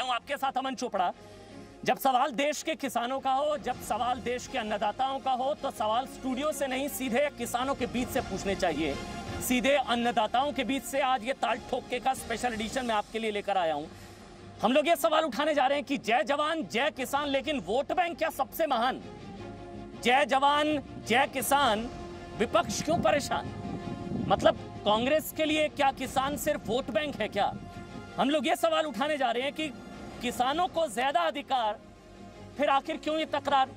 हूं आपके साथ अमन चोपड़ा। जब सवाल देश के किसानों का हो, जब सवाल देश के अन्नदाताओं का हो, तो सवाल स्टूडियो से नहीं सीधे किसानों के बीच से पूछने चाहिए, सीधे अन्नदाताओं के बीच से। आज ये ताल ठोके का स्पेशल एडिशन मैं आपके लिए लेकर आया हूं। हम लोग ये सवाल उठाने जा रहे हैं कि जय जवान जय किसान, लेकिन वोट बैंक क्या सबसे महान? जय जवान जय किसान, विपक्ष क्यों परेशान? मतलब कांग्रेस के लिए क्या किसान सिर्फ वोट बैंक है क्या? हम लोग ये सवाल उठाने जा रहे हैं कि किसानों को ज्यादा अधिकार, फिर आखिर क्यों ये तकरार?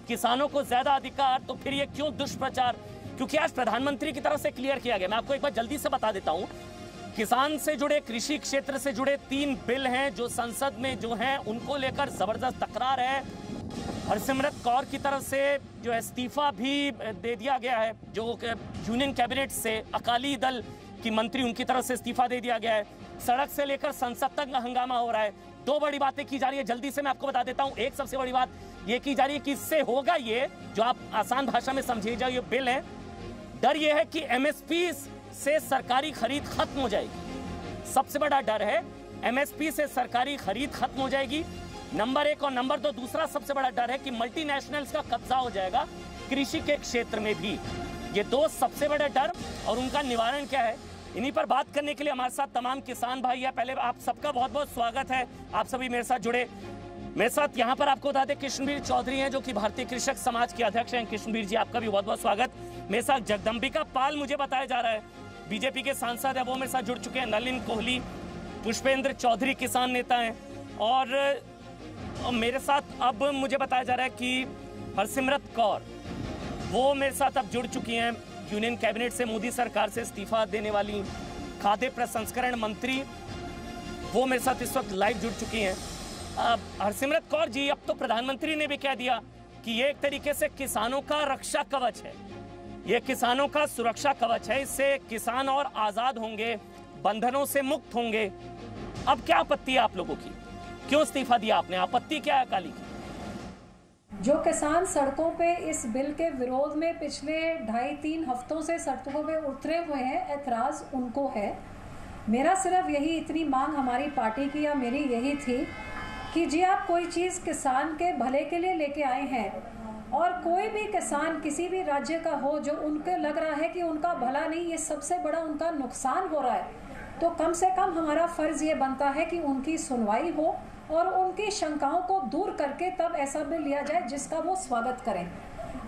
किसानों को ज्यादा अधिकार तो फिर ये क्यों दुष्प्रचार? क्योंकि आज प्रधानमंत्री की तरफ से क्लियर किया गया। मैं आपको एक बार जल्दी से बता देता हूं, किसान से जुड़े, कृषि क्षेत्र से जुड़े 3 बिल हैं जो संसद में जो हैं, उनको लेकर जबरदस्त तकरार है। हरसिमरत कौर की तरफ से जो इस्तीफा भी दे दिया गया है, जो यूनियन कैबिनेट से अकाली दल की मंत्री, उनकी तरफ से इस्तीफा दे दिया गया है। सड़क से लेकर संसद तक हंगामा हो रहा है। 2 बड़ी बातें की जा रही है, जल्दी से मैं आपको बता देता हूं। एक सबसे बड़ी बात ये की जा रही है कि इससे होगा ये, जो आप आसान भाषा में समझिए, ये बिल है, डर ये है कि एमएसपी से सरकारी खरीद खत्म हो जाएगी। सबसे बड़ा डर है एमएसपी से सरकारी खरीद खत्म हो जाएगी, नंबर 1। और नंबर 2, दूसरा सबसे बड़ा डर है कि मल्टीनेशनल्स का कब्जा हो जाएगा कृषि के क्षेत्र में भी। ये 2 सबसे बड़े डर, और उनका निवारण क्या है, इन्हीं पर बात करने के लिए हमारे साथ तमाम किसान भाई हैं। पहले आप सबका बहुत बहुत स्वागत है, आप सभी मेरे साथ जुड़े। मेरे साथ यहाँ पर आपको बता दें कृष्णवीर चौधरी हैं, जो कि भारतीय कृषक समाज के अध्यक्ष हैं। कृष्णवीर जी, आपका भी बहुत बहुत स्वागत। मेरे साथ जगदम्बिका पाल, मुझे बताया जा रहा है, बीजेपी के सांसद है, वो मेरे साथ जुड़ चुके हैं। नलिन कोहली, पुष्पेंद्र चौधरी किसान नेता हैं, और मेरे साथ अब मुझे बताया जा रहा है कि हरसिमरत कौर, वो मेरे साथ अब जुड़ चुकी हैं। यूनियन कैबिनेट से, मोदी सरकार से इस्तीफा देने वाली खाद्य प्रसंस्करण मंत्री, वो मेरे साथ इस वक्त लाइव जुड़ चुकी हैं। हरसिमरत कौर जी, अब तो प्रधानमंत्री ने भी कह दिया कि ये एक तरीके से किसानों का रक्षा कवच है, ये किसानों का सुरक्षा कवच है, इससे किसान और आजाद होंगे, बंधनों से मुक्त होंगे। अब क्या आपत्ति है आप लोगों की? क्यों इस्तीफा दिया आपने? आपत्ति क्या है अकाली की? जो किसान सड़कों पे इस बिल के विरोध में पिछले 2.5-3 हफ्तों से सड़कों पे उतरे हुए हैं, ऐतराज उनको है। मेरा सिर्फ यही इतनी मांग हमारी पार्टी की या मेरी यही थी कि जी आप कोई चीज़ किसान के भले के लिए लेके आए हैं, और कोई भी किसान किसी भी राज्य का हो जो उनको लग रहा है कि उनका भला नहीं, ये सबसे बड़ा उनका नुकसान हो रहा है, तो कम से कम हमारा फ़र्ज़ ये बनता है कि उनकी सुनवाई हो और उनकी शंकाओं को दूर करके तब ऐसा बिल लिया जाए जिसका वो स्वागत करें।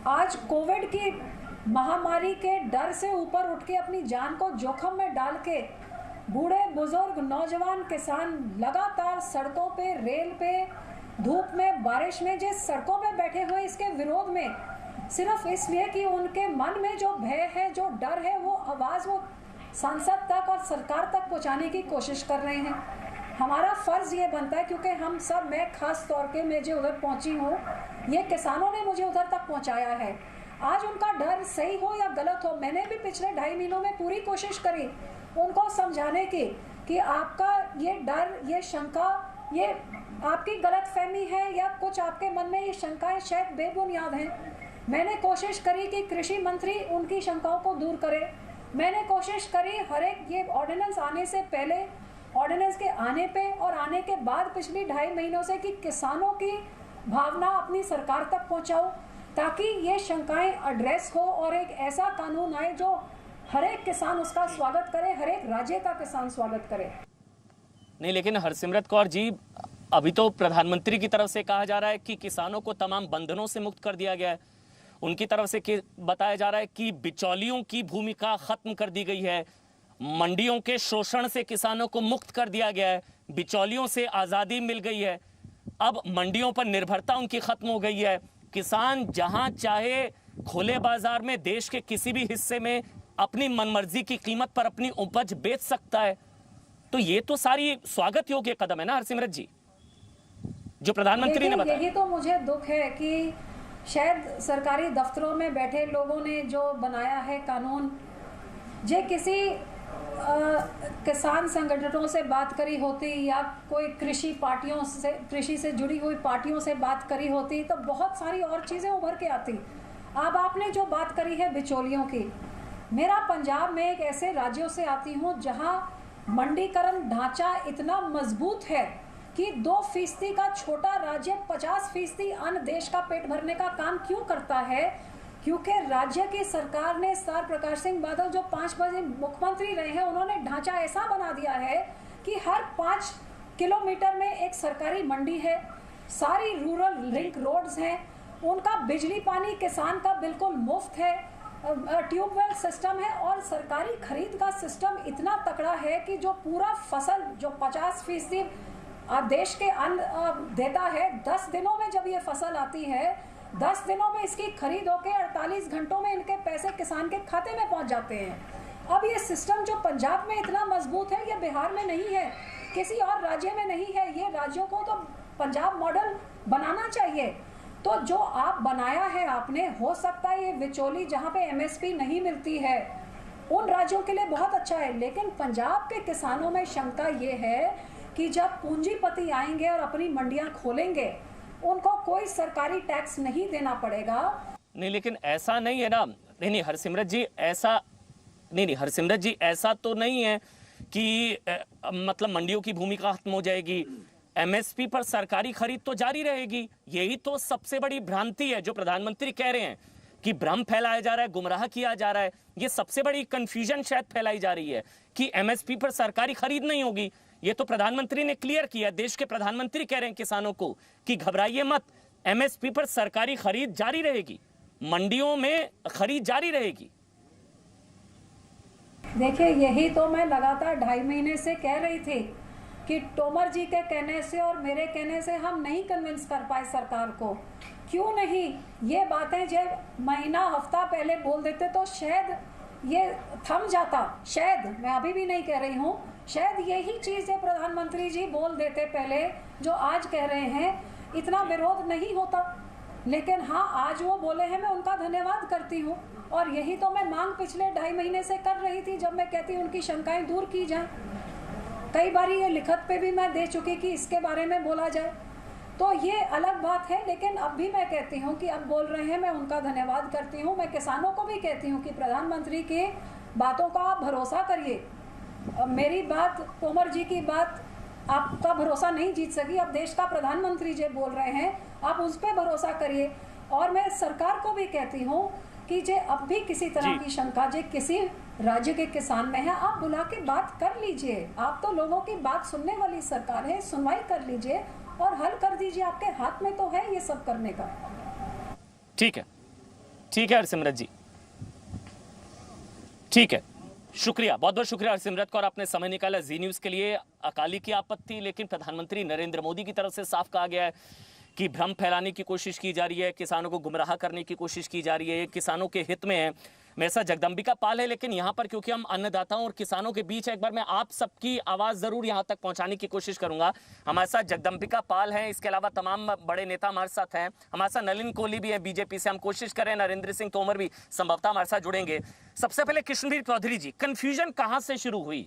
आज कोविड की महामारी के डर से ऊपर उठ के अपनी जान को जोखिम में डाल के बूढ़े बुजुर्ग नौजवान किसान लगातार सड़कों पे, रेल पे, धूप में, बारिश में जिस सड़कों पे बैठे हुए इसके विरोध में, सिर्फ इसलिए कि उनके मन में जो भय है, जो डर है, वो आवाज़ वो सांसद तक और सरकार तक पहुंचाने की कोशिश कर रहे हैं। हमारा फ़र्ज़ ये बनता है, क्योंकि हम सब, मैं खास तौर पे मैं जो उधर पहुंची हूँ, ये किसानों ने मुझे उधर तक पहुंचाया है। आज उनका डर सही हो या गलत हो, मैंने भी पिछले 2.5 महीनों में पूरी कोशिश करी उनको समझाने की कि आपका ये डर, ये शंका, ये आपकी गलतफहमी है या कुछ आपके मन में ये शंकाएं शायद बेबुनियाद हैं। मैंने कोशिश करी कि कृषि मंत्री उनकी शंकाओं को दूर करे। मैंने कोशिश करी हर एक, ये ऑर्डिनेंस आने से पहले, ऑर्डिनेंस के आने पे और आने के बाद पिछली 2.5 महीनों से, कि किसानों की भावना अपनी सरकार तक पहुंचाऊं, ताकि ये शंकाएं एड्रेस हो और एक ऐसा कानून आए जो हर एक किसान उसका स्वागत करे, हर एक राज्य का किसान स्वागत करे। नहीं, लेकिन हरसिमरत कौर जी, अभी तो प्रधानमंत्री की तरफ से कहा जा रहा है कि किसानों को तमाम बंधनों से मुक्त कर दिया गया है। उनकी तरफ से बताया जा रहा है कि बिचौलियों की भूमिका खत्म कर दी गई है, मंडियों के शोषण से किसानों को मुक्त कर दिया गया है, बिचौलियों से आज़ादी मिल गई है, अब मंडियों पर निर्भरता उनकी खत्म हो गई है। किसान जहां चाहे खुले बाजार में देश के किसी भी हिस्से में अपनी मनमर्जी की कीमत पर अपनी उपज बेच सकता है। तो ये तो सारी स्वागत योग्य कदम है ना हरसिमरत जी, जो प्रधानमंत्री ने बताया। यही तो मुझे दुख है कि शायद सरकारी दफ्तरों में बैठे लोगों ने जो बनाया है कानून, जे किसी किसान संगठनों से बात करी होती या कोई कृषि पार्टियों से, कृषि से जुड़ी हुई पार्टियों से बात करी होती, तो बहुत सारी और चीज़ें उभर के आती। अब आपने जो बात करी है बिचौलियों की, मेरा पंजाब में एक ऐसे राज्यों से आती हूँ जहाँ मंडीकरण ढांचा इतना मजबूत है कि 2% का छोटा राज्य 50% अन्य देश का पेट भरने का काम क्यों करता है? क्योंकि राज्य की सरकार ने सर प्रकाश सिंह बादल जो 5 बजे मुख्यमंत्री रहे हैं, उन्होंने ढांचा ऐसा बना दिया है कि हर 5 किलोमीटर में एक सरकारी मंडी है, सारी रूरल लिंक रोड्स हैं, उनका बिजली पानी किसान का बिल्कुल मुफ्त है, ट्यूबवेल सिस्टम है और सरकारी खरीद का सिस्टम इतना तगड़ा है कि जो पूरा फसल जो 50% देश के अन्न देता है, 10 दिनों में जब ये फसल आती है, 10 दिनों में इसकी खरीद होकर 48 घंटों में इनके पैसे किसान के खाते में पहुंच जाते हैं। अब ये सिस्टम जो पंजाब में इतना मजबूत है, ये बिहार में नहीं है, किसी और राज्य में नहीं है। ये राज्यों को तो पंजाब मॉडल बनाना चाहिए। तो जो आप बनाया है आपने, हो सकता है ये विचोली जहाँ पे एमएसपी नहीं मिलती है उन राज्यों के लिए बहुत अच्छा है, लेकिन पंजाब के किसानों में शंका ये है कि जब पूंजीपति आएंगे और अपनी मंडियां खोलेंगे, उनको कोई सरकारी टैक्स नहीं देना पड़ेगा। नहीं, लेकिन ऐसा नहीं है ना। नहीं हरसिमरत जी, ऐसा नहीं हरसिमरत जी, ऐसा तो नहीं है कि मतलब मंडियों की भूमिका खत्म हो जाएगी, एमएसपी पर सरकारी खरीद तो जारी रहेगी। यही तो सबसे बड़ी भ्रांति है जो प्रधानमंत्री कह रहे हैं कि भ्रम फैलाया जा रहा है, गुमराह किया जा रहा है। ये सबसे बड़ी कंफ्यूजन शायद फैलाई जा रही है कि एमएसपी पर सरकारी खरीद नहीं होगी। ये तो प्रधानमंत्री ने क्लियर किया, देश के प्रधानमंत्री कह रहे हैं किसानों को कि घबराइए मत, एमएसपी पर सरकारी खरीद जारी रहेगी, मंडियों में खरीद जारी रहेगी। देखिए, यही तो मैं लगातार 2.5 महीने से कह रही थी कि तोमर जी के कहने से और मेरे कहने से हम नहीं कन्विंस कर पाए सरकार को। क्यों नहीं? ये बातें जब महीना हफ्ता पहले बोल देते तो शायद ये थम जाता। शायद, मैं अभी भी नहीं कह रही हूँ, शायद यही चीज़ है प्रधानमंत्री जी बोल देते पहले जो आज कह रहे हैं, इतना विरोध नहीं होता। लेकिन हाँ, आज वो बोले हैं, मैं उनका धन्यवाद करती हूँ। और यही तो मैं मांग पिछले 2.5 महीने से कर रही थी, जब मैं कहती उनकी शंकाएं दूर की जाएं। कई बार ये लिखत पे भी मैं दे चुकी कि इसके बारे में बोला जाए, तो ये अलग बात है। लेकिन अब भी मैं कहती हूँ कि अब बोल रहे हैं, मैं उनका धन्यवाद करती हूँ। मैं किसानों को भी कहती हूँ कि प्रधानमंत्री की बातों का आप भरोसा करिए। मेरी बात, तोमर जी की बात आपका भरोसा नहीं जीत सकी। अब देश का प्रधानमंत्री जो बोल रहे हैं, आप उस पर भरोसा करिए। और मैं सरकार को भी कहती हूँ कि जे अब भी किसी तरह की शंका जे किसी राज्य के किसान में है, आप बुला के बात कर लीजिए। आप तो लोगों की बात सुनने वाली सरकार है, सुनवाई कर लीजिए और हल कर दीजिए। आपके हाथ में तो है ये सब करने का। ठीक है, ठीक है हरसिमरत जी, ठीक है, शुक्रिया, बहुत बहुत शुक्रिया हरसिमरत कौर, आपने समय निकाला जी न्यूज के लिए। अकाली की आपत्ति, लेकिन प्रधानमंत्री नरेंद्र मोदी की तरफ से साफ कहा गया है कि भ्रम फैलाने की कोशिश की जा रही है, किसानों को गुमराह करने की कोशिश की जा रही है। ये किसानों के हित में है। मेरे साथ जगदम्बिका पाल है, लेकिन यहाँ पर क्योंकि हम अन्नदाताओं और किसानों के बीच है, एक बार मैं आप सबकी आवाज़ ज़रूर यहाँ तक पहुँचाने की कोशिश करूँगा। हमारे साथ जगदम्बिका पाल हैं, इसके अलावा तमाम बड़े नेता हमारे साथ हैं। हमारे साथ नलिन कोहली भी है बीजेपी से, हम कोशिश कर रहे हैं नरेंद्र सिंह तोमर भी संभवतः हमारे साथ जुड़ेंगे। सबसे पहले कृष्णवीर चौधरी जी, कन्फ्यूजन कहाँ से शुरू हुई?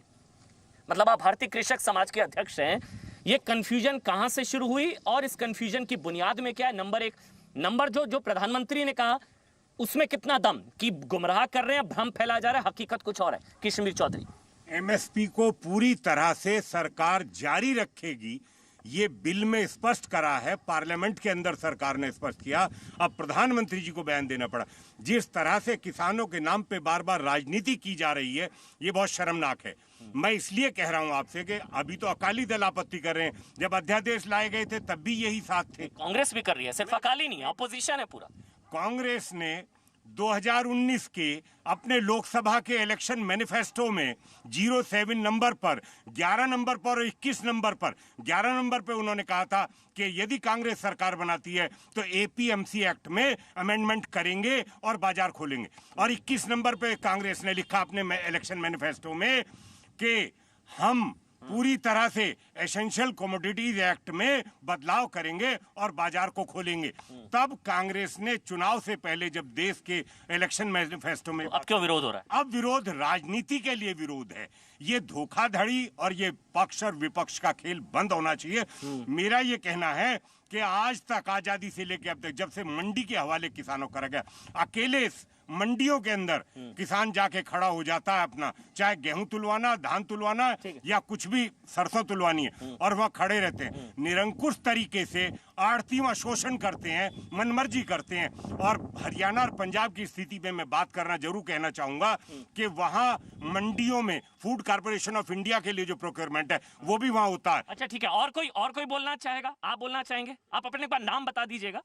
मतलब आप भारतीय कृषक समाज के अध्यक्ष हैं, ये कन्फ्यूजन कहाँ से शुरू हुई और इस कन्फ्यूजन की बुनियाद में क्या है? नंबर एक, नंबर जो प्रधानमंत्री ने कहा उसमें कितना दम कि गुमराह कर रहे हैं, भ्रम फैलाया जा रहा है, हकीकत कुछ और है? कृष्णवीर चौधरी, एमएसपी को पूरी तरह से सरकार जारी रखेगी, ये बिल में स्पष्ट करा है, पार्लियामेंट के अंदर सरकार ने स्पष्ट किया। अब प्रधानमंत्री जी को बयान देना पड़ा। जिस तरह से किसानों के नाम पे बार बार राजनीति की जा रही है, ये बहुत शर्मनाक है। मैं इसलिए कह रहा हूं आपसे कि अभी तो अकाली दल आपत्ति कर रहे हैं, जब अध्यादेश लाए गए थे तब भी यही साथ थे। कांग्रेस भी कर रही है, सिर्फ अकाली नहीं, अपोजिशन है पूरा। कांग्रेस ने 2019 के अपने लोकसभा के इलेक्शन मैनिफेस्टो में 07 नंबर पर, 11 नंबर पर और 21 नंबर पर, 11 नंबर पर उन्होंने कहा था कि यदि कांग्रेस सरकार बनाती है तो एपीएमसी एक्ट में अमेंडमेंट करेंगे और बाजार खोलेंगे। और 21 नंबर पर कांग्रेस ने लिखा अपने इलेक्शन मैनिफेस्टो में कि हम पूरी तरह से एसेंशियल कमोडिटीज एक्ट में बदलाव करेंगे और बाजार को खोलेंगे। तब कांग्रेस ने चुनाव से पहले, जब देश के इलेक्शन मैनिफेस्टो में, अब क्यों विरोध हो रहा है? अब विरोध राजनीति के लिए विरोध है। ये धोखाधड़ी और ये पक्ष और विपक्ष का खेल बंद होना चाहिए। मेरा ये कहना है कि आज तक आजादी से लेकर अब तक जब से मंडी के हवाले किसानों करा गया, अकेले मंडियों के अंदर किसान जाके खड़ा हो जाता है अपना, चाहे गेहूं तुलवाना, धान तुलवाना या कुछ भी सरसों तुलवानी है, और वह खड़े रहते हैं। निरंकुश तरीके से आड़तीवां शोषण करते हैं, मनमर्जी करते हैं। और हरियाणा और पंजाब की स्थिति पे मैं बात करना जरूर कहना चाहूंगा कि वहां मंडियों में फूड कॉर्पोरेशन ऑफ इंडिया के लिए जो प्रोक्योरमेंट है वो भी वहां होता है। अच्छा ठीक है, और कोई बोलना चाहेगा? आप बोलना चाहेंगे? आप अपने एक बार नाम बता दीजिएगा।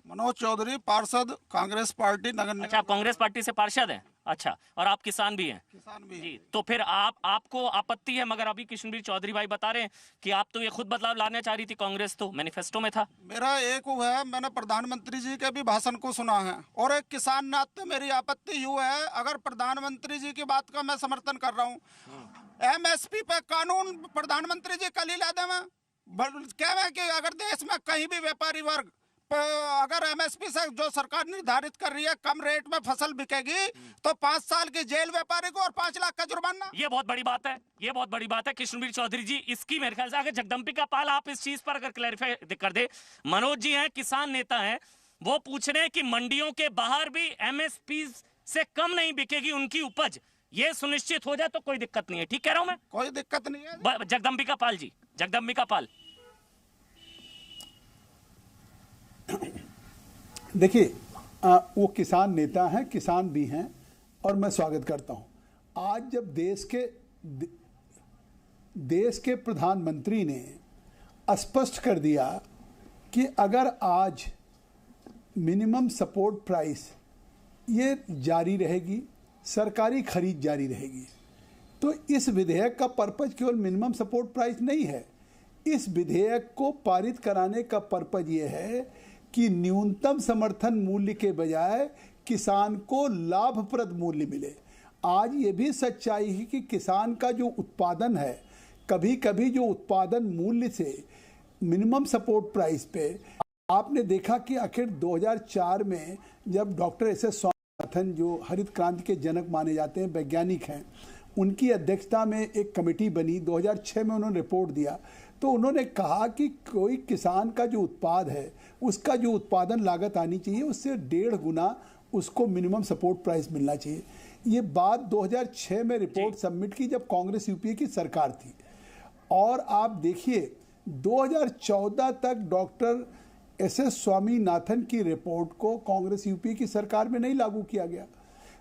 मनोज चौधरी, पार्षद, कांग्रेस पार्टी, नगर निगम। अच्छा, आप कांग्रेस पार्टी से पार्षद हैं? अच्छा, और आप किसान भी हैं? किसान भी जी, तो फिर आपको आपत्ति है, मगर अभी कृष्णवीर चौधरी भाई बता रहे हैं कि आप तो ये खुद बदलाव लाना चाह रही थी, कांग्रेस तो मैनिफेस्टो में था। मेरा एक वो है, मैंने प्रधानमंत्री जी के भी भाषण को सुना है, और एक किसान नाते मेरी आपत्ति यूँ है, अगर प्रधानमंत्री जी की बात का मैं समर्थन कर रहा हूँ, MSP पे कानून प्रधानमंत्री जी कल ही ला दें, क्या कि अगर देश में कहीं भी व्यापारी वर्ग अगर MSP से जो सरकार निर्धारित कर रही है कम रेट में फसल बिकेगी तो 5 साल की जेल व्यापारी को और 5 लाख का जुर्माना। ये बहुत बड़ी बात है, ये बहुत बड़ी बात है कृष्णवीर चौधरी जी। इसकी मेरे ख्याल से अगर जगदम्बिका पाल आप इस चीज पर अगर क्लैरिफाई कर दे। मनोज जी हैं, किसान नेता हैं, वो पूछ रहे हैं कि मंडियों के बाहर भी MSP से कम नहीं बिकेगी उनकी उपज, ये सुनिश्चित हो जाए तो कोई दिक्कत नहीं है। ठीक कह रहा हूं मैं? कोई दिक्कत नहीं है। जगदम्बिका पाल जी, जगदम्बिका पाल। देखिए, वो किसान नेता हैं, किसान भी हैं, और मैं स्वागत करता हूं। आज जब देश के प्रधानमंत्री ने स्पष्ट कर दिया कि अगर आज मिनिमम सपोर्ट प्राइस ये जारी रहेगी, सरकारी खरीद जारी रहेगी, तो इस विधेयक का पर्पज केवल मिनिमम सपोर्ट प्राइस नहीं है। इस विधेयक को पारित कराने का पर्पज ये है कि न्यूनतम समर्थन मूल्य के बजाय किसान को लाभप्रद मूल्य मिले। आज ये भी सच्चाई है कि किसान का जो उत्पादन है, कभी कभी जो उत्पादन मूल्य से मिनिमम सपोर्ट प्राइस पे, आपने देखा कि आखिर 2004 में जब डॉक्टर SS स्वामीनाथन, जो हरित क्रांति के जनक माने जाते हैं, वैज्ञानिक हैं, उनकी अध्यक्षता में एक कमेटी बनी, 2006 में उन्होंने रिपोर्ट दिया, तो उन्होंने कहा कि कोई किसान का जो उत्पाद है उसका जो उत्पादन लागत आनी चाहिए उससे 1.5 गुना उसको मिनिमम सपोर्ट प्राइस मिलना चाहिए। ये बात 2006 में रिपोर्ट सबमिट की जब कांग्रेस UPA की सरकार थी। और आप देखिए 2014 तक डॉक्टर SS स्वामीनाथन की रिपोर्ट को कांग्रेस UPA की सरकार में नहीं लागू किया गया।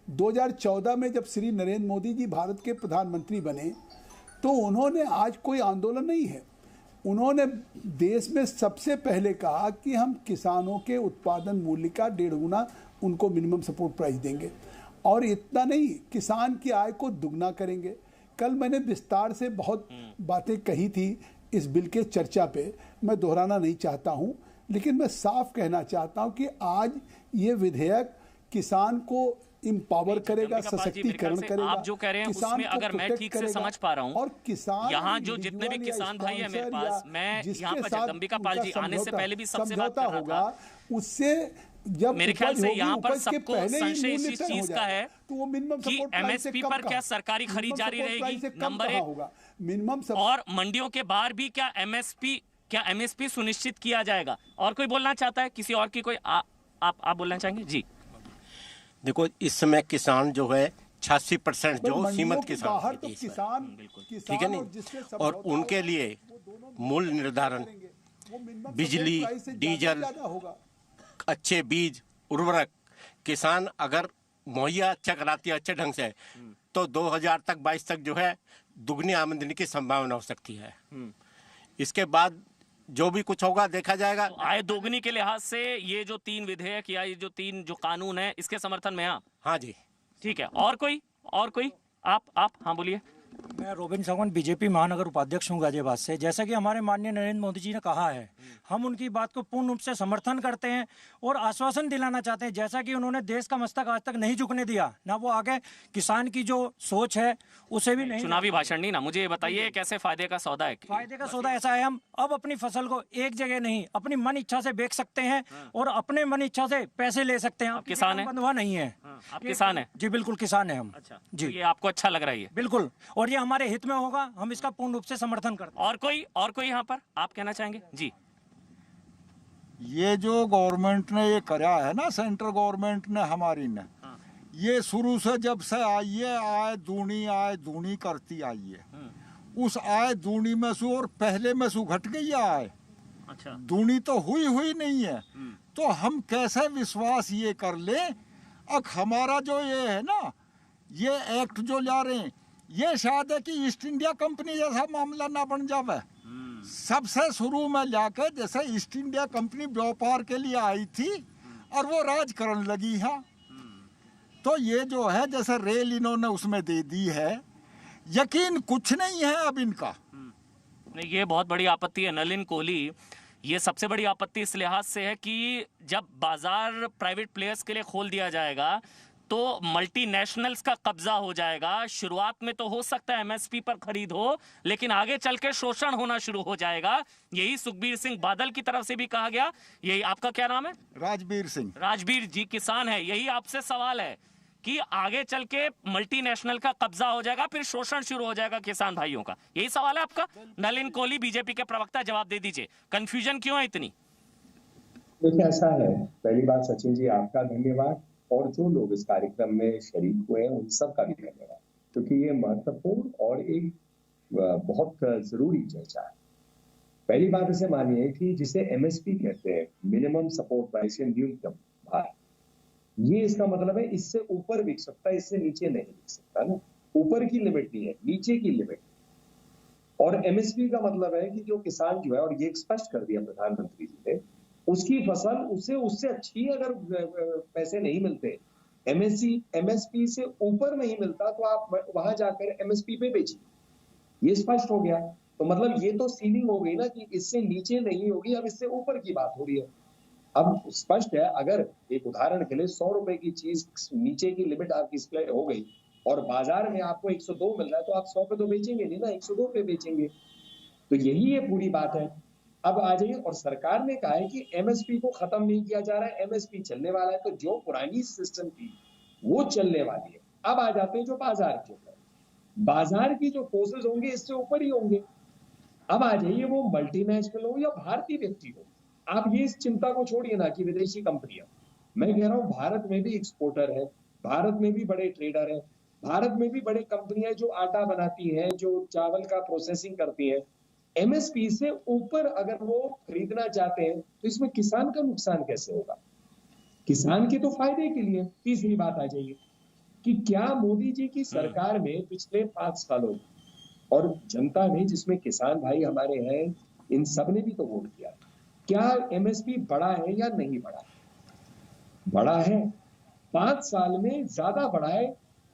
2014 में जब श्री नरेंद्र मोदी जी भारत के प्रधानमंत्री बने तो उन्होंने, आज कोई आंदोलन नहीं है, उन्होंने देश में सबसे पहले कहा कि हम किसानों के उत्पादन मूल्य का 1.5 गुना उनको मिनिमम सपोर्ट प्राइस देंगे। और इतना नहीं, किसान की आय को दुगना करेंगे। कल मैंने विस्तार से बहुत बातें कही थी इस बिल के चर्चा पे, मैं दोहराना नहीं चाहता हूं, लेकिन मैं साफ कहना चाहता हूं कि आज ये विधेयक किसान को इम्पावर करेगा, सशक्तिकरण करेगा। आप जो कह रहे हैं उसमें अगर मैं ठीक से समझ पा रहा हूँ, और किसान यहाँ जो जितने भी किसान भाई हैं मेरे पास, मैं यहाँ पर जगदम्बिका पाल जी आने से पहले भी सबसे बात कर रहा था, उससे जब मेरे ख्याल से यहाँ पर सबको संशय इसी चीज का है कि MSP पर क्या सरकारी खरीद जारी रहेगी, नंबर 1, मिनिमम, और मंडियों के बाहर भी क्या MSP सुनिश्चित किया जाएगा। और कोई बोलना चाहता है? किसी और की कोई आप बोलना चाहेंगे? जी देखो, इस समय किसान जो है 86% जो सीमित किसान, ठीक है नहीं, और उनके लिए मूल्य निर्धारण, बिजली, डीजल, अच्छे बीज, उर्वरक, किसान अगर मुहैया अच्छा कराती है अच्छे ढंग से, तो 2022 तक जो है दुगनी आमदनी की संभावना हो सकती है। इसके बाद जो भी कुछ होगा देखा जाएगा। तो आय दोगुनी के लिहाज से ये जो 3 विधेयक या ये जो 3 जो कानून है, इसके समर्थन में आप? हाँ जी, ठीक है। और कोई आप हाँ बोलिए। मैं रोबिन सावंत, बीजेपी महानगर उपाध्यक्ष हूँ गाजियाबाद से। जैसा कि हमारे माननीय नरेंद्र मोदी जी ने कहा है हम उनकी बात को पूर्ण रूप से समर्थन करते हैं और आश्वासन दिलाना चाहते हैं, जैसा कि उन्होंने देश का मस्तक आज तक नहीं झुकने दिया, ना वो आगे किसान की जो सोच है उसे भी नहीं। चुनावी भाषण नहीं ना, मुझे ये बताइए कैसे फायदे का सौदा है? फायदे का सौदा ऐसा है, हम अब अपनी फसल को एक जगह नहीं अपनी मन इच्छा से बेच सकते हैं और अपने मन इच्छा से पैसे ले सकते हैं। आप किसान हैं? बंधुआ नहीं है। आप किसान हैं? जी बिल्कुल किसान है हम। अच्छा जी, तो ये आपको अच्छा लग रहा है? बिल्कुल, और ये हमारे हित में होगा, हम इसका पूर्ण रूप से समर्थन करते हैं। और कोई यहाँ पर आप कहना चाहेंगे? जी, ये जो गवर्नमेंट ने ये करा है ना, सेंट्रल गवर्नमेंट ने हमारी ने, ये शुरू से जब से आई है आय दूनी करती आई है। उस आय दूनी में से और पहले में से घट गई है आय। अच्छा, दूनी तो हुई नहीं है। तो हम कैसे विश्वास ये कर ले, अब हमारा जो ये है ना, ये एक्ट जो ला रहे हैं, ये शायद है कि ईस्ट इंडिया कंपनी जैसा मामला ना बन जावे। सबसे शुरू में जाके जैसे ईस्ट इंडिया कंपनी व्यापार के लिए आई थी और वो राज करने लगी है। तो ये जो है जैसे रेल इन्होंने उसमें दे दी है, यकीन कुछ नहीं है अब इनका। नहीं, ये बहुत बड़ी आपत्ति है नलिन कोहली। ये सबसे बड़ी आपत्ति इस लिहाज से है कि जब बाजार प्राइवेट प्लेयर्स के लिए खोल दिया जाएगा तो मल्टीनेशनल्स का कब्जा हो जाएगा। शुरुआत में तो हो सकता है एमएसपी पर खरीद हो, लेकिन आगे चल के शोषण होना शुरू हो जाएगा। यही सुखबीर सिंह बादल की तरफ से भी कहा गया। यही, आपका क्या नाम है? राजबीर सिंह। राजबीर जी किसान है। यही आपसे सवाल है कि आगे चल के मल्टीनेशनल का कब्जा हो जाएगा, फिर शोषण शुरू हो जाएगा किसान भाइयों का। यही सवाल है आपका? नलिन कोहली बीजेपी के प्रवक्ता, जवाब दे दीजिए, कंफ्यूजन क्यों है इतनी? देखिए ऐसा है, पहली बात सचिन जी आपका धन्यवाद और जो लोग इस कार्यक्रम में शरीक हुए हैं उन सब का भी धन्यवाद, क्योंकि ये महत्वपूर्ण और एक बहुत जरूरी चर्चा है। पहली बात इसे मानिए कि जिसे एमएसपी कहते हैं, मिनिमम सपोर्ट प्राइस, न्यूनतम भाव, ये इसका मतलब है इससे ऊपर बिक सकता है, इससे नीचे नहीं बिक सकता ना। ऊपर की लिमिट नहीं है, नीचे की लिमिट। और एमएसपी का मतलब है कि जो किसान जो है, और ये स्पष्ट कर दिया प्रधानमंत्री जी ने, उसकी फसल उससे अच्छी अगर पैसे नहीं मिलते, एमएसपी से ऊपर नहीं मिलता, तो आप वहां जाकर एमएसपी पे बेचिए। ये स्पष्ट हो गया। तो मतलब ये तो सीलिंग हो गई ना कि इससे नीचे नहीं होगी, अब इससे ऊपर की बात हो रही है। अब स्पष्ट है, अगर एक उदाहरण के लिए 100 रुपए की चीज नीचे की लिमिट आपकी हो गई और बाजार में आपको 102 मिल रहा है, तो आप 100 पे तो बेचेंगे नहीं ना, 102 पे बेचेंगे। तो यही ये पूरी बात है। अब आ जाइए, और सरकार ने कहा है कि एमएसपी को खत्म नहीं किया जा रहा है, एमएसपी चलने वाला है। तो जो पुरानी सिस्टम थी वो चलने वाली है। अब आ जाते हैं जो बाजार के ऊपर, बाजार की जो फोर्सेस होंगे इससे ऊपर ही होंगे। अब आ जाइए, वो मल्टीनेशनल हो या भारतीय व्यक्ति हो, आप ये इस चिंता को छोड़िए ना कि विदेशी कंपनियां, मैं कह रहा हूं भारत में भी एक्सपोर्टर है, भारत में भी बड़े ट्रेडर है, भारत में भी बड़े कंपनियां जो आटा बनाती हैं, जो चावल का प्रोसेसिंग करती हैं। एमएसपी से ऊपर अगर वो खरीदना चाहते हैं तो इसमें किसान का नुकसान कैसे होगा? किसान के तो फायदे के लिए। तीसरी बात आ जाइए कि क्या मोदी जी की सरकार में पिछले 5 सालों में, और जनता ने जिसमें किसान भाई हमारे हैं, इन सब ने भी तो वोट किया, क्या एमएसपी बढ़ा है या नहीं बढ़ा? बढ़ा है। 5 साल में ज्यादा बढ़ा है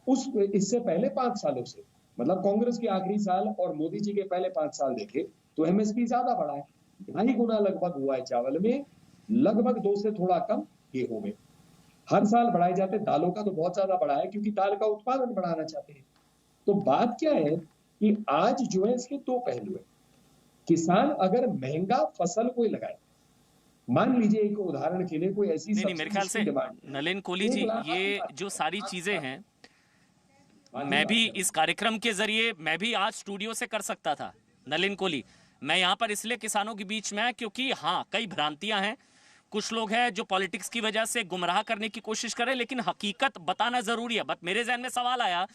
इससे पहले 5 सालों से। मतलब कांग्रेस के आखिरी साल और मोदी जी के पहले 5 साल देखे तो एमएसपी ज्यादा बढ़ा है, 2.5 गुना लगभग हुआ है चावल में, लगभग 2 से थोड़ा कम गेहूं में। हर साल बढ़ाए जाते, दालों का तो बहुत ज्यादा बढ़ा है क्योंकि दाल का उत्पादन बढ़ाना चाहते हैं। तो बात क्या है कि आज जो है इसके 2 पहलू है। किसान अगर महंगा फसल कोई लगाए, मान लीजिए एक उदाहरण के लिए कोई ऐसी नहीं, मेरे ख्याल से नलिन कोहली जी, ये जो सारी चीजें हैं, मैं भी इस कार्यक्रम के जरिए मैं भी आज स्टूडियो से कर सकता था। नलिन कोहली, मैं यहाँ पर इसलिए किसानों के बीच में क्योंकि हाँ, कई भ्रांतियां हैं, कुछ लोग हैं जो पॉलिटिक्स की वजह से गुमराह करने की कोशिश करें, लेकिन हकीकत बताना जरूरी है। बट मेरे जहन में सवाल आया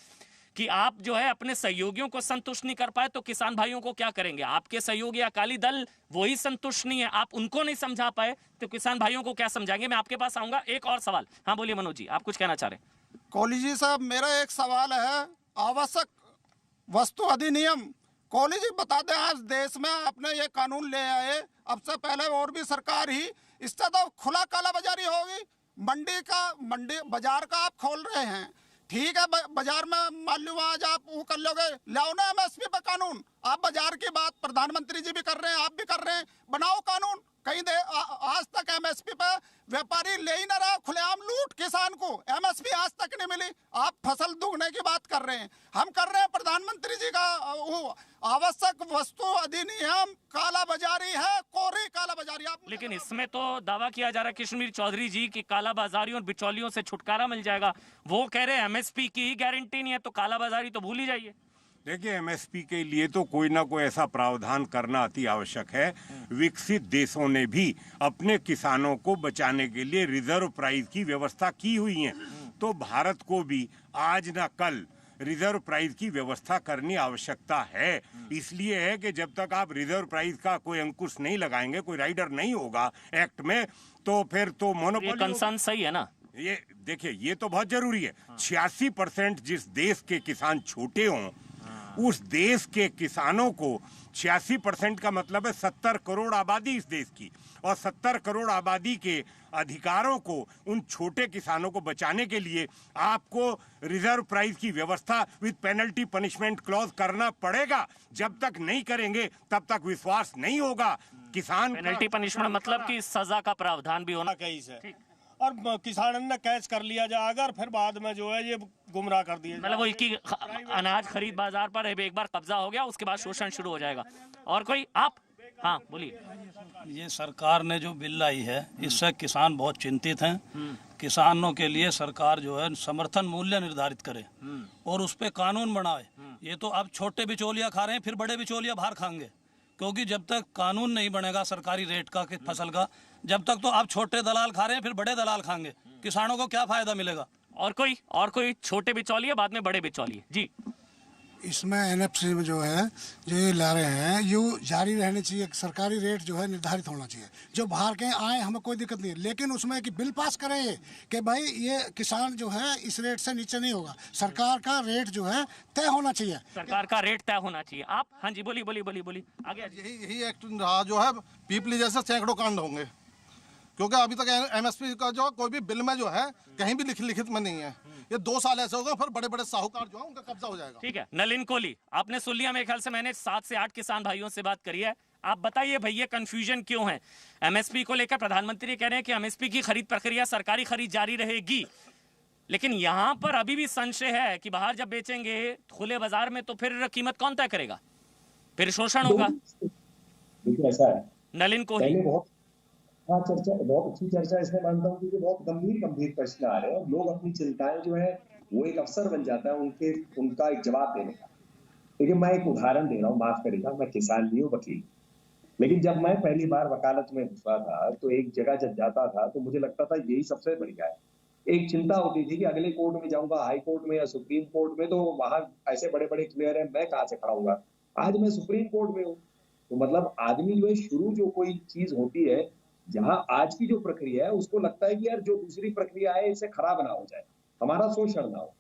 कि आप जो है अपने सहयोगियों को संतुष्ट नहीं कर पाए तो किसान भाइयों को क्या करेंगे? आपके सहयोगी अकाली दल वही संतुष्ट नहीं है, आप उनको नहीं समझा पाए तो किसान भाइयों को क्या समझाएंगे? मैं आपके पास आऊंगा। एक और सवाल, हाँ बोलिए मनोज जी, आप कुछ कहना चाह रहे हैं? कोहली जी साहब, मेरा एक सवाल है, आवश्यक वस्तु अधिनियम, कोहली जी बता दें, आज देश में आपने ये कानून ले आए, अब से पहले और भी सरकार ही, इससे तो खुला काला बाजारी होगी। मंडी बाजार का आप खोल रहे हैं, ठीक है, बाजार में मान लो आज आप वो कर लोगे, लाओ ना एमएसपी पे कानून। आप बाजार की बात प्रधानमंत्री जी भी कर रहे हैं, आप भी कर रहे हैं, बनाओ कानून, काला बाजारी। आप लेकिन इसमें तो दावा किया जा रहा है कश्मीर चौधरी जी की काला बाजारी और बिचौलियों से छुटकारा मिल जाएगा। वो कह रहे हैं एमएसपी की गारंटी नहीं है, तो काला बाजारी तो भूल ही जाइए। देखिए, एमएसपी के लिए तो कोई ना कोई ऐसा प्रावधान करना अति आवश्यक है। विकसित देशों ने भी अपने किसानों को बचाने के लिए रिजर्व प्राइस की व्यवस्था की हुई है, तो भारत को भी आज ना कल रिजर्व प्राइस की व्यवस्था करनी आवश्यकता है। इसलिए है कि जब तक आप रिजर्व प्राइस का कोई अंकुश नहीं लगाएंगे, कोई राइडर नहीं होगा एक्ट में, तो फिर तो मोनोपोली। कंसर्न सही है ना? ये देखिए, ये तो बहुत जरूरी है। 86% जिस देश के किसान छोटे हों, उस देश के किसानों को 86% का मतलब है 70 करोड़ आबादी इस देश की, और 70 करोड़ आबादी के अधिकारों को उन छोटे किसानों को बचाने के लिए आपको रिजर्व प्राइस की व्यवस्था विद पेनल्टी पनिशमेंट क्लॉज करना पड़ेगा। जब तक नहीं करेंगे तब तक विश्वास नहीं होगा किसान। पेनल्टी पनिशमेंट मतलब कि सजा का प्रावधान भी होना चाहिए, और किसान ने कैच कर लिया जाएगा और फिर बाद में जो है ये गुमराह कर दिया, मतलब वो कि अनाज खरीद बाजार पर एक बार कब्जा हो गया, उसके बाद शोषण शुरू हो जाएगा। और कोई आप? हाँ बोलिए। ये सरकार ने जो बिल लाई है, इससे किसान बहुत चिंतित हैं। किसानों के लिए सरकार जो है समर्थन मूल्य निर्धारित करे और उस पर कानून बनाए। ये तो अब छोटे बिचौलिया खा रहे हैं, फिर बड़े बिचौलिया बाहर खाएंगे, क्योंकि जब तक कानून नहीं बनेगा सरकारी रेट का फसल का, जब तक तो आप छोटे दलाल खा रहे हैं, फिर बड़े दलाल खाएंगे, किसानों को क्या फायदा मिलेगा? और कोई छोटे बिचौलिए बाद में बड़े बिचौलिए जी। इसमें एनएफसी में जो है जो ये ला रहे हैं, ये जारी रहनी चाहिए। सरकारी रेट जो है निर्धारित होना चाहिए, जो बाहर के आए हमें कोई दिक्कत नहीं है, लेकिन उसमें कि बिल पास करें कि भाई ये किसान जो है इस रेट से नीचे नहीं होगा, सरकार का रेट जो है तय होना चाहिए, सरकार का रेट तय होना चाहिए। आप? हाँ जी बोली आगे। यही एक्ट रहा जो है पीपली जैसे सैकड़ों कांड होंगे, क्योंकि अभी तक एमएसपी का जो कोई भी बिल में जो है कहीं भी लिखित में नहीं है। ये 2 साल ऐसे होगा, फिर बड़े बड़े साहूकार जो है उनका कब्जा हो जाएगा। ठीक है, नलिन कोहली आपने सुन लिया मेरे ख्याल से। मैंने 7 से 8 किसान भाइयों से बात करी है। आप बताइए भैया, कंफ्यूजन क्यों है एमएसपी को लेकर? प्रधानमंत्री कह रहे हैं कि एमएसपी की खरीद प्रक्रिया, सरकारी खरीद जारी रहेगी, लेकिन यहाँ पर अभी भी संशय है कि बाहर जब बेचेंगे खुले बाजार में तो फिर कीमत कौन तय करेगा? फिर शोषण होगा। ऐसा है नलिन कोहली। चर्चा बहुत अच्छी चर्चा इसमें मानता हूँ, क्योंकि बहुत गंभीर प्रश्न आ रहे हैं और लोग अपनी चिंताएं जो है वो एक अवसर बन जाता है उनका एक जवाब देने का। लेकिन मैं एक उदाहरण दे रहा हूँ, माफ करिएगा, मैं किसान नहीं हूँ, वकील। लेकिन जब मैं पहली बार वकालत में घुसा था तो एक जगह जब जाता था तो मुझे लगता था यही सबसे बढ़िया है। एक चिंता होती थी कि अगले कोर्ट में जाऊंगा, हाई कोर्ट में या सुप्रीम कोर्ट में, तो वहां ऐसे बड़े बड़े क्लियर है, मैं कहाँ से खड़ाऊंगा। आज मैं सुप्रीम कोर्ट में हूँ, तो मतलब आदमी जो है शुरू जो कोई चीज होती है, जहां आज की जो प्रक्रिया है उसको लगता है कि यार जो दूसरी प्रक्रिया है इससे खराब ना हो जाए, हमारा शोषण ना हो।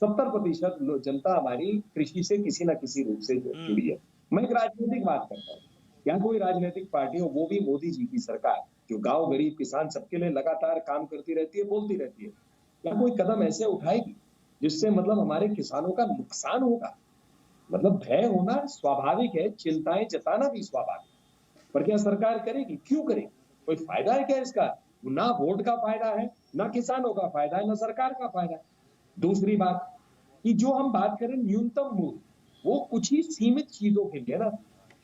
70% जनता हमारी कृषि से किसी ना किसी रूप से जुड़ी है। मैं एक राजनीतिक बात करता हूँ, क्या कोई राजनीतिक पार्टी हो, वो भी मोदी जी की सरकार, जो गांव गरीब किसान सबके लिए लगातार काम करती रहती है, बोलती रहती है, क्या कोई कदम ऐसे उठाएगी जिससे मतलब हमारे किसानों का नुकसान होगा? मतलब भय होना स्वाभाविक है, चिंताएं जताना भी स्वाभाविक, पर क्या सरकार करेगी? क्यों करेगी? कोई फायदा है क्या इसका? ना वोट का फायदा है, ना किसानों का फायदा है, ना सरकार का फायदा है। दूसरी बात कि जो हम बात करें न्यूनतम मूल्य, वो कुछ ही सीमित चीजों के लिए ना,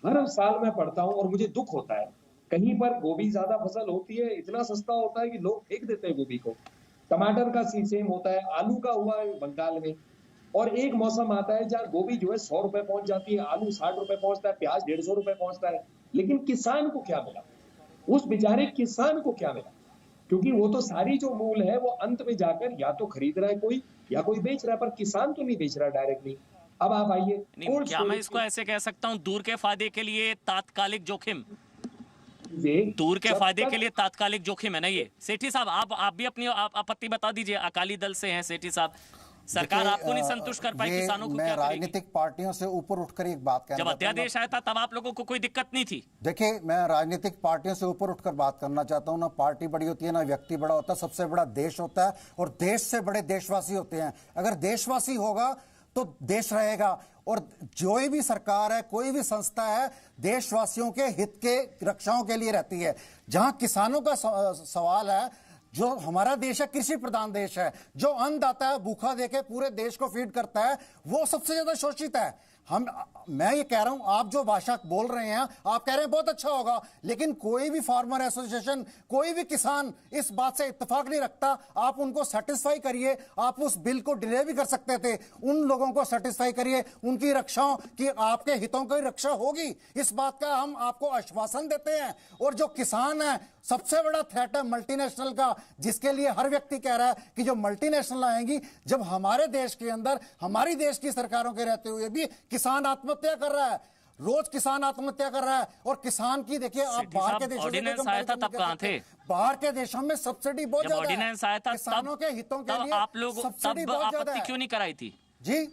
हर साल मैं पढ़ता हूं और मुझे दुख होता है, कहीं पर गोभी ज्यादा फसल होती है, इतना सस्ता होता है कि लोग फेंक देते हैं गोभी को। टमाटर का सेम होता है, आलू का हुआ है बंगाल में, और एक मौसम आता है जहाँ गोभी जो है 100 रुपए पहुंच जाती है, आलू 60 रुपए पहुंचता है, प्याज 150 रुपए पहुंचता है। लेकिन किसान को क्या मिला? उस बेचारे किसान को क्या मिला? क्योंकि वो तो सारी जो मूल है वो अंत में जाकर या तो खरीद रहा है कोई, या कोई बेच रहा है, पर किसान तो नहीं बेच रहा डायरेक्टली। अब आप आइए, क्या मैं इसको ऐसे कह सकता हूँ, दूर के फायदे के लिए तात्कालिक जोखिम, दूर के फायदे के लिए तात्कालिक जोखिम है ना ये? सेठी साहब आप भी अपनी आपत्ति बता दीजिए, अकाली दल से हैं सेठी साहब। सरकार आपको नहीं संतुष्ट कर पाई, किसानों को क्या राजनीतिक पार्टियों से ऊपर उठकर एक बात कहना, जब अध्यादेश आया था तब आप लोगों को कोई दिक्कत नहीं थी। देखिए, मैं राजनीतिक पार्टियों से ऊपर उठकर बात करना चाहता हूं। ना पार्टी बड़ी होती है, ना व्यक्ति बड़ा होता है, सबसे बड़ा देश होता है, और देश से बड़े देशवासी होते हैं। अगर देशवासी होगा तो देश रहेगा, और जो भी सरकार है, कोई भी संस्था है, देशवासियों के हित के रक्षाओं के लिए रहती है। जहां किसानों का सवाल है, जो हमारा देश है कृषि प्रधान देश है, जो अन्नदाता है, भूखा देके पूरे देश को फीड करता है, वो सबसे ज्यादा शोषित है। मैं ये कह रहा हूं, आप जो भाषा बोल रहे हैं, आप कह रहे हैं बहुत अच्छा होगा, लेकिन कोई भी फार्मर एसोसिएशन, कोई भी किसान इस बात से इत्तेफाक नहीं रखता। आप उनको सेटिस्फाई करिए, आप उस बिल को डिले भी कर सकते थे, उन लोगों को सेटिस्फाई करिए, उनकी रक्षाओं की, आपके हितों की रक्षा होगी, इस बात का हम आपको आश्वासन देते हैं। और जो किसान है, सबसे बड़ा थ्रेट है मल्टीनेशनल का, जिसके लिए हर व्यक्ति कह रहा है कि जो मल्टीनेशनल आएंगी, जब हमारे देश के अंदर, हमारी देश की सरकारों के रहते हुए भी किसान आत्महत्या कर रहा है, रोज किसान आत्महत्या कर रहा है। और किसान की देखिए, आप बाहर के देशों ऑर्डिनेंस आया था तब कहां थे? बाहर के देशों में सब्सिडी बहुत ज्यादा है। ऑर्डिनेंस आया था किसानों के हितों के लिए आप लोग सब्सिडी बहुत ज्यादा आपत्ति है। क्यों नहीं कराई थी जी?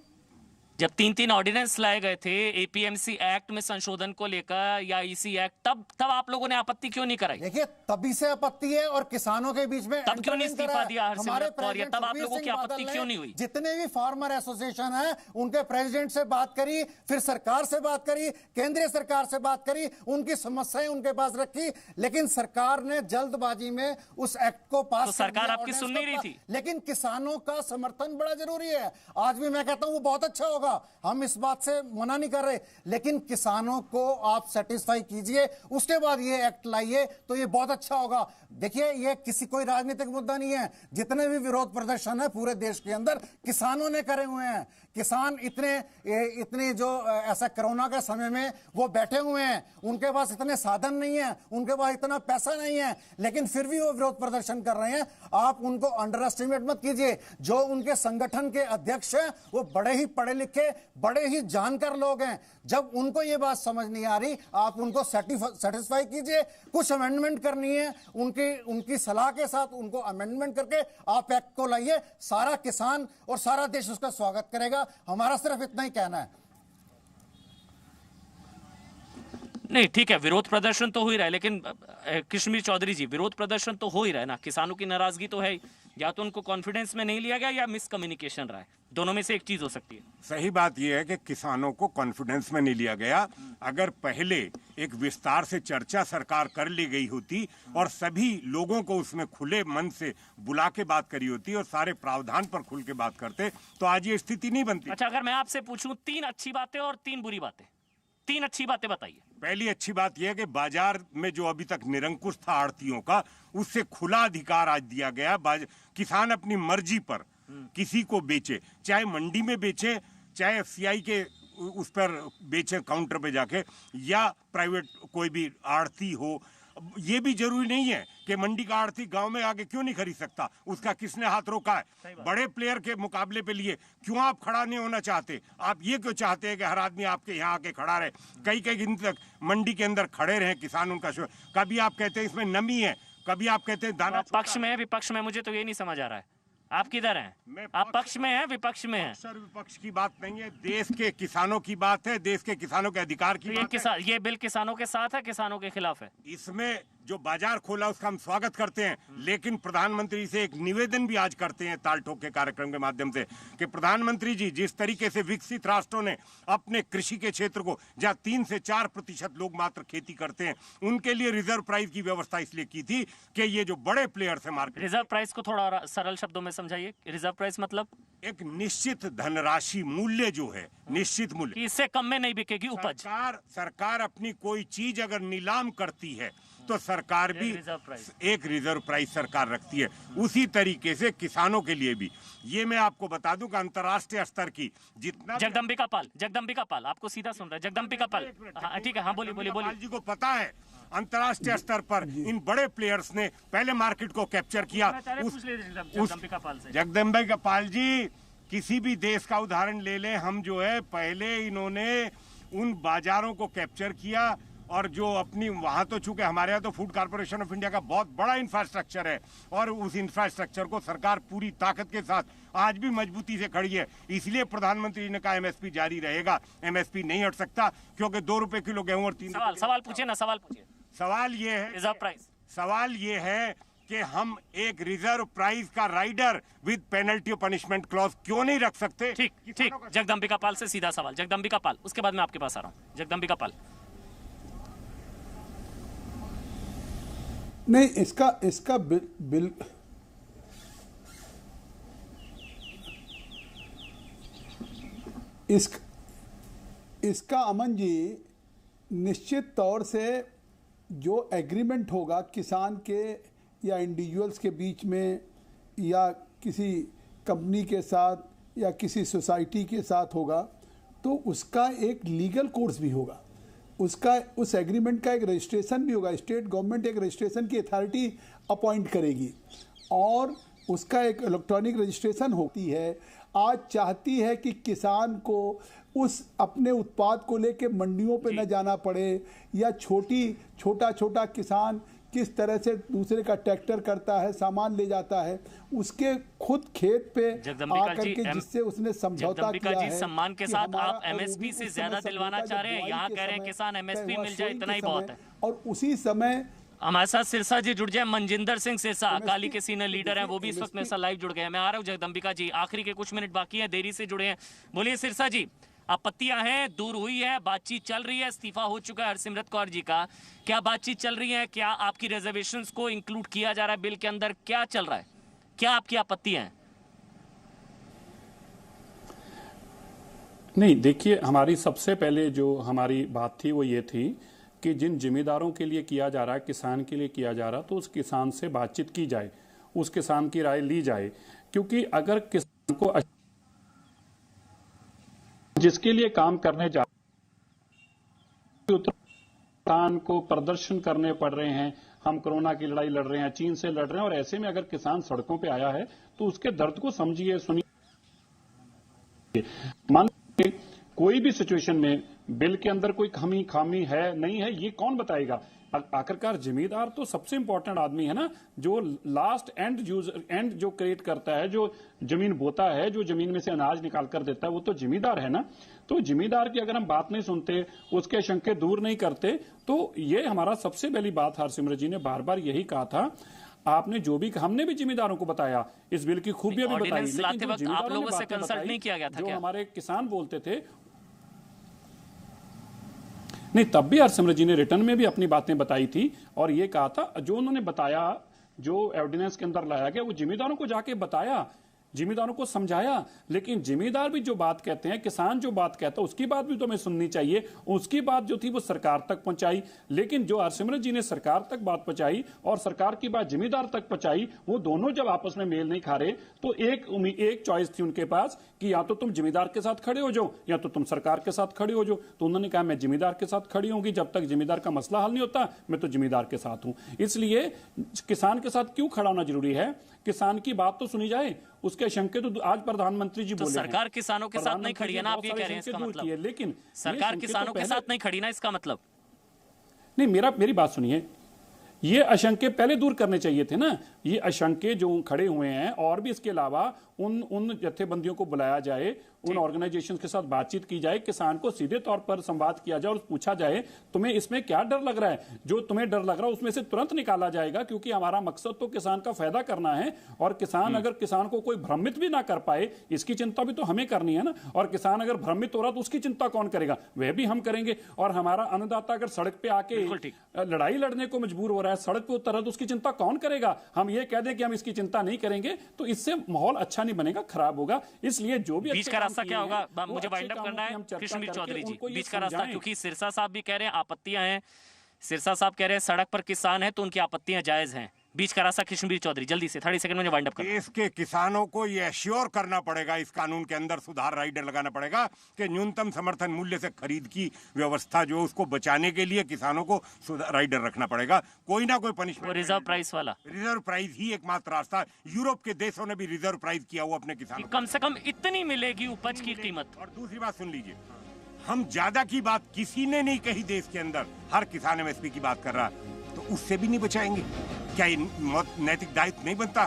जब 3 ऑर्डिनेंस लाए गए थे एपीएमसी एक्ट में संशोधन को लेकर या ईसी एक्ट, तब आप लोगों ने आपत्ति क्यों नहीं कराई? देखिए, तभी से आपत्ति है, और किसानों के बीच में तब क्यों नहीं इस्तीफा दिया हमारे प्रेसिडेंट? तब आप लोगों की आपत्ति क्यों नहीं हुई? जितने भी फार्मर एसोसिएशन है, उनके प्रेसिडेंट से बात करी, फिर सरकार से बात करी, केंद्रीय सरकार से बात करी, उनकी समस्याएं उनके पास रखी, लेकिन सरकार ने जल्दबाजी में उस एक्ट को पास तो सरकार आपकी सुन नहीं रही थी। लेकिन किसानों का समर्थन बड़ा जरूरी है। आज भी मैं कहता हूं वो बहुत अच्छा होगा, हम इस बात से मना नहीं कर रहे, लेकिन किसानों को आप सेटिस्फाई कीजिए, उसके बाद ये एक्ट लाइए तो ये बहुत अच्छा होगा। देखिए, ये किसी कोई राजनीतिक मुद्दा नहीं है। जितने भी विरोध प्रदर्शन है पूरे देश के अंदर, किसानों ने करे हुए हैं। किसान इतने जो ऐसा कोरोना के समय में वो बैठे हुए हैं, उनके पास इतने साधन नहीं है, उनके पास इतना पैसा नहीं है, लेकिन फिर भी वो विरोध प्रदर्शन कर रहे हैं। आप उनको अंडर एस्टिमेट मत कीजिए। जो उनके संगठन के अध्यक्ष हैं, वो बड़े ही पढ़े लिखे, बड़े ही जानकार लोग हैं। जब उनको ये बात समझ नहीं आ रही, आप उनको सेटिस्फाई कीजिए। कुछ अमेंडमेंट करनी है, उनकी सलाह के साथ उनको अमेंडमेंट करके आप एक्ट को लाइए। सारा किसान और सारा देश उसका स्वागत करेगा। हमारा सिर्फ इतना ही कहना है। नहीं, ठीक है, विरोध प्रदर्शन तो हो ही रहा है, लेकिन कृष्णवीर चौधरी जी, विरोध प्रदर्शन तो हो ही रहा है ना, किसानों की नाराजगी तो है। या तो उनको कॉन्फिडेंस में नहीं लिया गया या मिसकम्युनिकेशन रहा है, दोनों में से एक चीज हो सकती है। सही बात यह है कि किसानों को कॉन्फिडेंस में नहीं लिया गया। अगर पहले एक विस्तार से चर्चा सरकार कर ली गई होती और सभी लोगों को उसमें खुले मन से बुला के बात करी होती और सारे प्रावधान पर खुल के बात करते, तो आज ये स्थिति नहीं बनती। अच्छा, अगर मैं आपसे पूछूं 3 अच्छी बातें और 3 बुरी बातें, 3 अच्छी बातें बताइए। पहली अच्छी बात यह है कि बाजार में जो अभी तक निरंकुश था आड़तियों का, उससे खुला अधिकार आज दिया गया। किसान अपनी मर्जी पर किसी को बेचे, चाहे मंडी में बेचे, चाहे एफसीआई के उस पर बेचे काउंटर पे जाके, या प्राइवेट कोई भी आड़ती हो। ये भी जरूरी नहीं है कि मंडी का आड़ती गांव में आके क्यों नहीं खरीद सकता, उसका किसने हाथ रोका है? बड़े प्लेयर के मुकाबले पे लिए क्यों आप खड़ा नहीं होना चाहते? आप ये क्यों चाहते हैं कि हर आदमी आपके यहाँ आके खड़ा रहे, कई दिन तक मंडी के अंदर खड़े रहे किसान? उनका कभी आप कहते हैं इसमें नमी है, कभी आप कहते हैं दाना। पक्ष में है, विपक्ष में, मुझे तो ये नहीं समझ आ रहा है आप किधर हैं? आप पक्ष में हैं, विपक्ष में हैं? सर, विपक्ष की बात नहीं है, देश के किसानों की बात है, देश के किसानों के अधिकार की बात है। ये बिल किसानों के साथ है, किसानों के खिलाफ है? इसमें जो बाजार खोला उसका हम स्वागत करते हैं, लेकिन प्रधानमंत्री से एक निवेदन भी आज करते हैं ताल ठोक के कार्यक्रम के माध्यम से कि प्रधानमंत्री जी, जिस तरीके से विकसित राष्ट्रों ने अपने कृषि के क्षेत्र को, जहाँ 3 से 4% लोग मात्र खेती करते हैं, उनके लिए रिजर्व प्राइस की व्यवस्था इसलिए की थी कि ये जो बड़े प्लेयर्स है मार्केट। रिजर्व प्राइस को थोड़ा सरल शब्दों में समझाइए। रिजर्व प्राइस मतलब एक निश्चित धनराशि, मूल्य जो है, निश्चित मूल्य, इससे कम में नहीं बिकेगी उपज। सरकार अपनी कोई चीज अगर नीलाम करती है तो सरकार भी एक रिजर्व प्राइस सरकार रखती है। उसी तरीके से किसानों के लिए भी, ये मैं आपको बता दूं कि अंतर्राष्ट्रीय स्तर की जितना जगदम्बिका पाल आपको सीधा सुन रहा है। जगदम्बिका पाल, ठीक है, हाँ बोलिए। जी को पता है अंतर्राष्ट्रीय स्तर पर इन बड़े प्लेयर्स ने पहले मार्केट को कैप्चर किया। जगदम्बिका पाल जी, किसी भी देश का उदाहरण ले लें, हम जो है पहले इन्होंने उन बाजारों को कैप्चर किया और जो अपनी वहां तो चूंकि हमारे यहाँ तो फूड कॉर्पोरेशन ऑफ इंडिया का बहुत बड़ा इंफ्रास्ट्रक्चर है और उस इंफ्रास्ट्रक्चर को सरकार पूरी ताकत के साथ आज भी मजबूती से खड़ी है। इसलिए प्रधानमंत्री ने कहा एमएसपी जारी रहेगा। एमएसपी नहीं हट सकता क्योंकि 2 रुपए किलो गेहूं और 3 सवाल पूछिए ना। सवाल ये है रिजर्व प्राइस, सवाल ये है कि हम एक रिजर्व प्राइस का राइडर विद पेनल्टी और पनिशमेंट क्लॉज क्यों नहीं रख सकते? ठीक। जगदम्बिका पाल से सीधा सवाल। जगदम्बिका पाल, उसके बाद मैं आपके पास आ रहा हूँ। जगदम्बिका पाल, नहीं, इसका बिल इसका अमन जी निश्चित तौर से जो एग्रीमेंट होगा किसान के या इंडिविजुअल्स के बीच में या किसी कंपनी के साथ या किसी सोसाइटी के साथ होगा, तो उसका एक लीगल कोर्स भी होगा, उसका उस एग्रीमेंट का एक रजिस्ट्रेशन भी होगा। स्टेट गवर्नमेंट एक रजिस्ट्रेशन की अथॉरिटी अपॉइंट करेगी और उसका एक इलेक्ट्रॉनिक रजिस्ट्रेशन होती है। आज चाहती है कि किसान को उस अपने उत्पाद को लेके मंडियों पे न जाना पड़े, या छोटा किसान किस तरह से दूसरे का ट्रैक्टर करता है, सामान ले जाता है, उसके खुद खेत पे आकर के जिससे उसने समझौता किया है। सम्मान के साथ आप एमएसपी से ज्यादा दिलवाना चाह रहे हैं, यहाँ कह रहे हैं किसान एमएसपी मिल जाए इतना ही बहुत है। और उसी समय हमारे साथ सिरसा जी जुड़ जाए, मनजिंदर सिंह सिरसा अकाली के सीनियर लीडर हैं, वो भी इस वक्त मेरे साथ लाइव जुड़ गए हैं। मैं आ रहा हूँ जगदम्बिका जी, आखिरी के कुछ मिनट बाकी हैं, देरी से जुड़े हैं। बोलिए सिरसा जी, आपत्तियां हैं, दूर हुई है, बातचीत चल रही है, इस्तीफा हो चुका है हरसिमरत कौर जी का, क्या बातचीत चल रही है? क्या आपकी रिजर्वेशंस को इंक्लूड किया जा रहा है बिल के अंदर? क्या चल रहा है, क्या आपकी आपत्तियां हैं? नहीं, देखिए, हमारी सबसे पहले जो हमारी बात थी वो ये थी कि जिन जिम्मेदारों के लिए किया जा रहा है, किसान के लिए किया जा रहा, तो उस किसान से बातचीत की जाए, उस किसान की राय ली जाए, क्योंकि अगर किसान को जिसके लिए काम करने जा किसान को प्रदर्शन करने पड़ रहे हैं, हम कोरोना की लड़ाई लड़ रहे हैं, चीन से लड़ रहे हैं, और ऐसे में अगर किसान सड़कों पे आया है तो उसके दर्द को समझिए, सुनिए। मान कोई भी सिचुएशन में बिल के अंदर कोई खामी है नहीं है, ये कौन बताएगा? आखिरकार जिम्मेदार तो सबसे इंपॉर्टेंट आदमी है ना, जो लास्ट एंड जो क्रिएट करता है, जो जमीन बोता है, जो जमीन में से अनाज निकाल कर देता है, वो तो जिम्मेदार है ना। तो जिम्मेदार की अगर हम बात नहीं सुनते, उसके शंके दूर नहीं करते, तो ये हमारा सबसे पहली बात हरसिमरत जी ने बार बार यही कहा था। आपने जो भी, हमने भी जिम्मेदारों को बताया, इस बिल की खूबियां भी बताई, लेकिन आप लोगों से कंसल्ट नहीं किया गया था जो क्या? हमारे किसान बोलते थे, नहीं, तब भी हरसिमरत जी ने रिटर्न में भी अपनी बातें बताई थी और ये कहा था, जो उन्होंने बताया, जो एविडेंस के अंदर लाया गया, वो जिम्मेदारों को जाके बताया, जिम्मेदारों को समझाया। लेकिन जिम्मेदार भी जो बात कहते हैं, किसान जो बात कहता है, उसकी बात भी तो हमें सुननी चाहिए। उसकी बात जो थी वो सरकार तक पहुंचाई, लेकिन जो हरसिमरत जी ने सरकार तक बात पहुंचाई और सरकार की बात जिम्मेदार तक पहुंचाई, वो दोनों जब आपस में मेल नहीं खा रहे, तो एक चॉइस थी उनके पास कि या तो तुम जिम्मेदार के साथ खड़े हो जाओ या तो तुम सरकार के साथ खड़े हो जाओ। तो उन्होंने कहा मैं जिम्मेदार के साथ खड़ी होंगी, जब तक जिम्मेदार का मसला हल नहीं होता मैं तो जिम्मेदार के साथ हूं। इसलिए किसान के साथ क्यों खड़ा होना जरूरी है? किसान की बात तो सुनी जाए, उसके शंके तो आज प्रधानमंत्री जी बोले, सरकार किसानों के साथ नहीं खड़ी है ना, आप ये कह रहे हैं, इसका मतलब लेकिन सरकार किसानों के साथ नहीं खड़ी ना, इसका मतलब नहीं। मेरी बात सुनिए, ये आशंके पहले दूर करने चाहिए थे ना। ये आशंके जो खड़े हुए हैं, और भी इसके अलावा उन जत्थेबंदियों को बुलाया जाए, उन ऑर्गेनाइजेशंस के साथ बातचीत की जाए, किसान को सीधे तौर पर संवाद किया जाए और पूछा जाए तुम्हें इसमें क्या डर लग रहा है? जो तुम्हें डर लग रहा है उसमें से तुरंत निकाला जाएगा, क्योंकि हमारा मकसद तो किसान का फायदा करना है। और किसान अगर किसान को कोई भ्रमित भी ना कर पाए, इसकी चिंता भी तो हमें करनी है ना। और किसान अगर भ्रमित हो रहा तो उसकी चिंता कौन करेगा? वह भी हम करेंगे। और हमारा अन्नदाता अगर सड़क पे आके लड़ाई लड़ने को मजबूर हो रहा है, सड़क पे उतर रहा है, तो उसकी चिंता कौन करेगा? हम ये कह दें कि हम इसकी चिंता नहीं करेंगे तो इससे माहौल अच्छा नहीं बनेगा, खराब होगा। इसलिए जो भी बीच का रास्ता क्या होगा, मुझे वाइंड अप करना है। कृष्णवीर चौधरी जी, बीच का रास्ता, क्योंकि सिरसा साहब भी कह रहे हैं आपत्तियां हैं, सिरसा साहब कह रहे हैं सड़क पर किसान है तो उनकी आपत्तियां जायज हैं। बीच का रास्ता कृष्णवीर चौधरी, जल्दी से 30 सेकंड में वाइंड अप करना। देश के किसानों को ये एश्योर करना पड़ेगा, इस कानून के अंदर सुधार राइडर लगाना पड़ेगा कि न्यूनतम समर्थन मूल्य से खरीद की व्यवस्था जो उसको बचाने के लिए किसानों को राइडर रखना पड़ेगा। कोई ना कोई पनिशमेंट, रिजर्व प्राइस वाला, रिजर्व प्राइस ही एकमात्र रास्ता। यूरोप के देशों ने भी रिजर्व प्राइस किया हुआ अपने किसानों, कम से कम इतनी मिलेगी उपज की कीमत। और दूसरी बात सुन लीजिए, हम ज्यादा की बात किसी ने नहीं कही देश के अंदर, हर किसान एमएसपी की बात कर रहा है, तो उससे भी नहीं बचाएंगे क्या? ये नैतिक दायित्व नहीं बनता?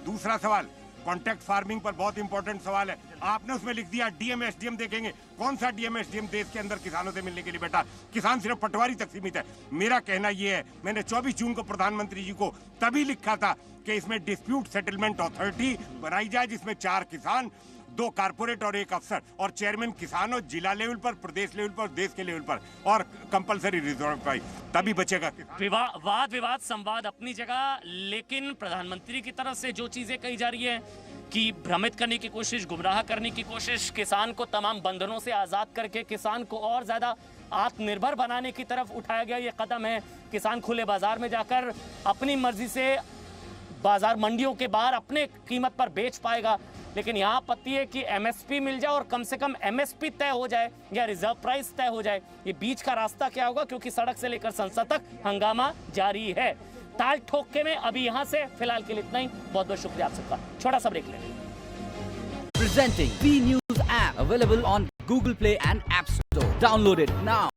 दूसरा सवाल, कॉन्ट्रैक्ट फार्मिंग पर बहुत इंपॉर्टेंट सवाल है। आपने उसमें लिख दिया डीएम एसडीएम देखेंगे। कौन सा डीएम एसडीएम देश के अंदर किसानों से मिलने के लिए बैठा? किसान सिर्फ पटवारी तक सीमित है। मेरा कहना यह है, मैंने 24 जून को प्रधानमंत्री जी को तभी लिखा था कि इसमें डिस्प्यूट सेटलमेंट अथॉरिटी बनाई जाए, जिसमें 4 किसान, 2 कारपोरेट और 1 अफसर, और चेयरमैन किसान हो, जिला लेवल पर, प्रदेश लेवल पर, देश के लेवल पर, और कंपलसरी रिजर्व प्राइस, तभी बचेगा किसान। वाद विवाद संवाद अपनी जगह, लेकिन प्रधानमंत्री की तरफ से जो चीजें कही जा रही है की भ्रमित करने की कोशिश, गुमराह करने की कोशिश, किसान को तमाम बंधनों से आज़ाद करके किसान को और ज़्यादा आत्मनिर्भर बनाने की तरफ उठाया गया ये कदम है। किसान खुले बाजार में जाकर अपनी मर्जी से बाजार मंडियों के बाहर अपने कीमत पर बेच पाएगा। लेकिन यहाँ आपत्ति है कि एमएसपी मिल जाए और कम से कम एमएसपी तय हो जाए या रिजर्व प्राइस तय हो जाए। ये बीच का रास्ता क्या होगा, क्योंकि सड़क से लेकर संसद तक हंगामा जारी है। ताल ठोके में अभी यहाँ से फिलहाल के लिए इतना ही। बहुत बहुत शुक्रिया आप सबका। छोटा सा ब्रेक लेंगे। Presenting V News app available on Google Play and App Store. Download it now.